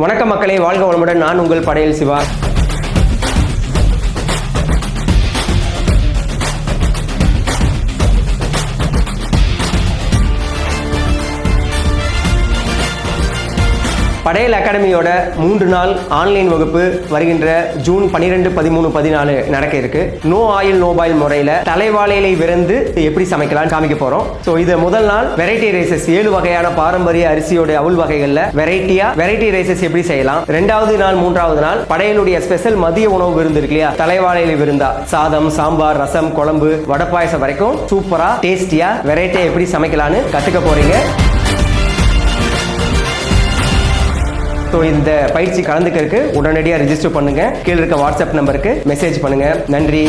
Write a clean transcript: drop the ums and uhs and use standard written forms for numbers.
வணக்கம் மக்களே, வாழ்க வளமுடன். நான் உங்கள் படையல் சிவா. படையல் அகாடமியோட 3 நாள் ஆன்லைன் வகுப்பு வருகின்ற ஜூன் 12, 13, 14 நடக்க இருக்கு. நோ ஆயில் நோ பாயில் முறையில் தலைவாழையிலை விருந்து எப்படி சமைக்கலாம் காமிக்க போறோம். ஸோ இது முதல் நாள் வெரைட்டி ரைசஸ் 7 வகையான பாரம்பரிய அரிசியோட அவுல் வகைகள்ல வெரைட்டி ரைசஸ் எப்படி செய்யலாம். 2வது நாள் 3வது நாள் படையலுடைய ஸ்பெஷல் மதிய உணவு விருந்து இருக்கு இல்லையா, தலைவாழையிலை விருந்தா சாதம், சாம்பார், ரசம், குழம்பு, வடை பாயசம் வரைக்கும் சூப்பரா டேஸ்டியா வெரைட்டியா எப்படி சமைக்கலாம்னு கத்துக்க போறீங்க. ஸோ இந்த பயிற்சி கலந்துக்கிறதுக்கு உடனடியாக ரெஜிஸ்டர் பண்ணுங்க. கீழே இருக்க வாட்ஸ்அப் நம்பருக்கு மெசேஜ் பண்ணுங்க. நன்றி.